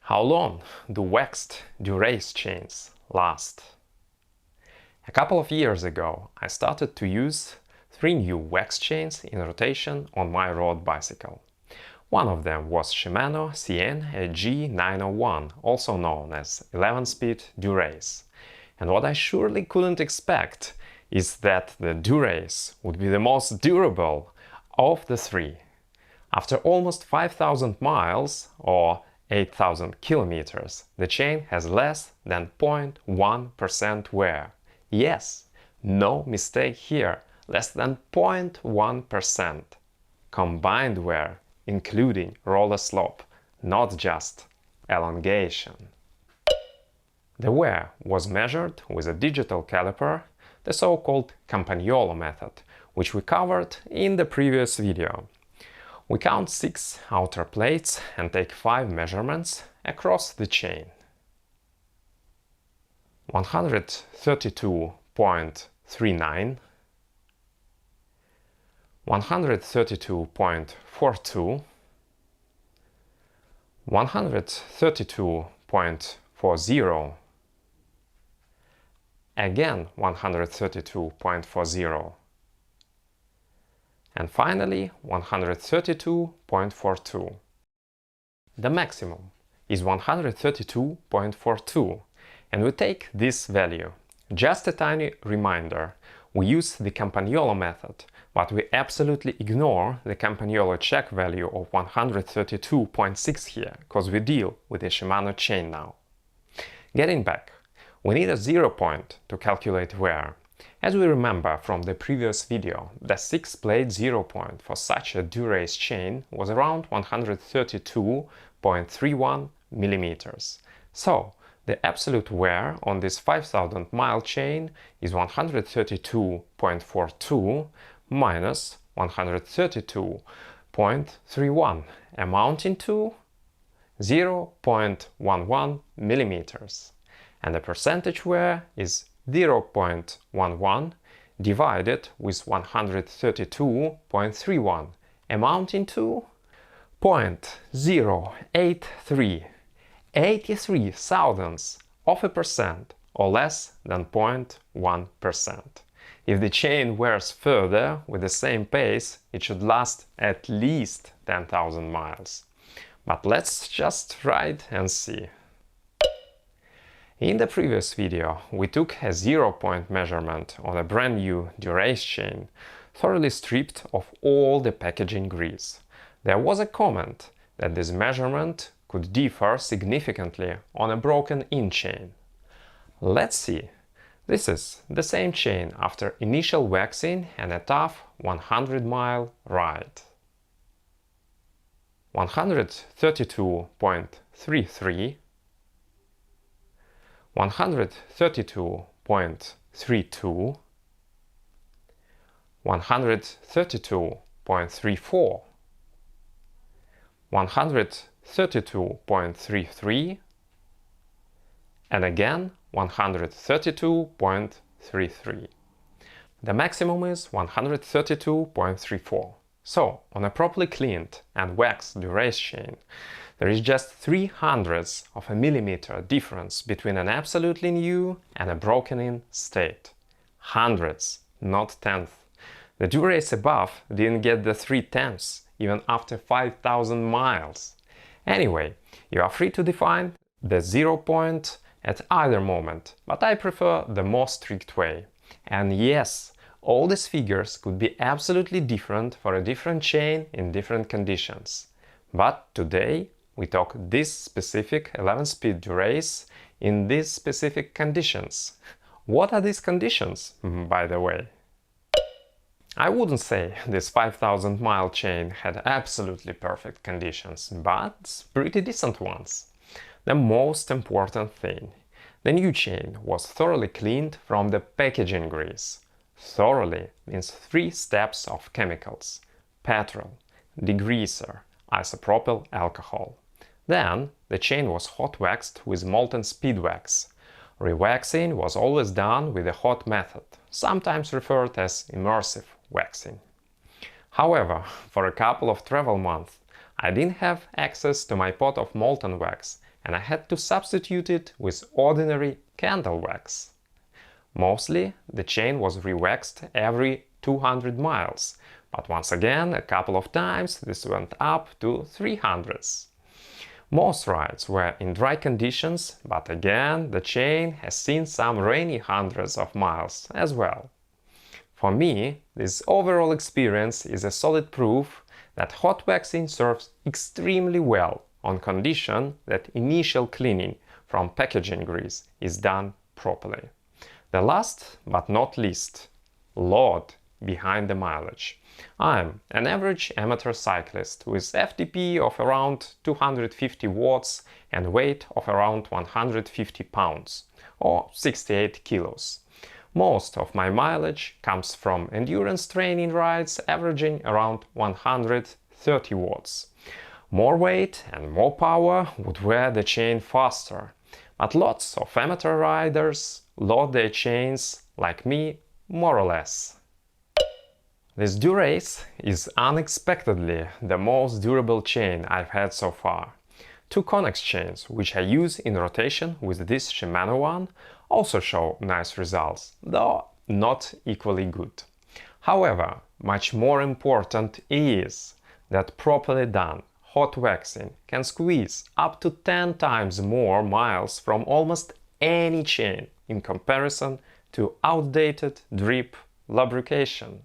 How long do waxed Dura-Ace chains last? A couple of years ago I started to use 3 new wax chains in rotation on my road bicycle. One of them was Shimano CN-HG901, also known as 11-speed Dura-Ace. And what I surely couldn't expect is that the Dura-Ace would be the most durable of the 3. After almost 5,000 miles, or 8,000 kilometers, the chain has less than 0.1% wear. Yes, no mistake here, less than 0.1%. Combined wear, including roller slope, not just elongation. The wear was measured with a digital caliper, the so-called Campagnolo method, which we covered in the previous video. We count 6 outer plates and take 5 measurements across the chain. 132.39, 132.42, 132.40, again 132.40, and finally 132.42. The maximum is 132.42, and we take this value. Just a tiny reminder, we use the Campagnolo method, but we absolutely ignore the Campagnolo check value of 132.6 here, because we deal with the Shimano chain now. Getting back, we need a 0 point to calculate wear. As we remember from the previous video, the 6-plate 0 point for such a Dura-Ace chain was around 132.31 mm. So, the absolute wear on this 5,000 mile chain is 132.42 minus 132.31, amounting to 0.11 mm. And the percentage wear is 0.11 divided with 132.31, amounting to 0.083, 83 thousandths of a percent, or less than 0.1%. If the chain wears further with the same pace, it should last at least 10,000 miles. But let's just try it and see. In the previous video, we took a 0 point measurement on a brand new Dura-Ace chain, thoroughly stripped of all the packaging grease. There was a comment that this measurement could differ significantly on a broken-in chain. Let's see. This is the same chain after initial waxing and a tough 100-mile ride. 132.33, 132.32, 132.34, 132.33, and again 132.33. The maximum is 132.34. So, on a properly cleaned and waxed Dura-Ace chain, there is just 0.03 of a millimeter difference between an absolutely new and a broken-in state. Hundredths, not tenths. The Dura-Ace above didn't get the 0.3 even after 5,000 miles. Anyway, you are free to define the 0 point at either moment, but I prefer the more strict way. And yes, all these figures could be absolutely different for a different chain in different conditions. But today we talk this specific 11-speed Dura-Ace in these specific conditions. What are these conditions, by the way? I wouldn't say this 5,000 mile chain had absolutely perfect conditions, but pretty decent ones. The most important thing, the new chain was thoroughly cleaned from the packaging grease. Thoroughly means 3 steps of chemicals: petrol, degreaser, isopropyl alcohol. Then the chain was hot waxed with molten speed wax. Rewaxing was always done with the hot method, sometimes referred as immersive waxing. However, for a couple of travel months, I didn't have access to my pot of molten wax, and I had to substitute it with ordinary candle wax. Mostly, the chain was re-waxed every 200 miles, but once again, a couple of times this went up to 300. Most rides were in dry conditions, but again, the chain has seen some rainy hundreds of miles as well. For me, this overall experience is a solid proof that hot waxing serves extremely well on condition that initial cleaning from packaging grease is done properly. The last but not least, load behind the mileage. I'm an average amateur cyclist with FTP of around 250 watts and weight of around 150 pounds or 68 kilos. Most of my mileage comes from endurance training rides averaging around 130 watts. More weight and more power would wear the chain faster, but lots of amateur riders load their chains like me, more or less. This Dura-Ace is unexpectedly the most durable chain I've had so far. Two connex chains, which I use in rotation with this Shimano one, also show nice results, though not equally good. However, much more important is that properly done hot waxing can squeeze up to 10 times more miles from almost any chain in comparison to outdated drip lubrication.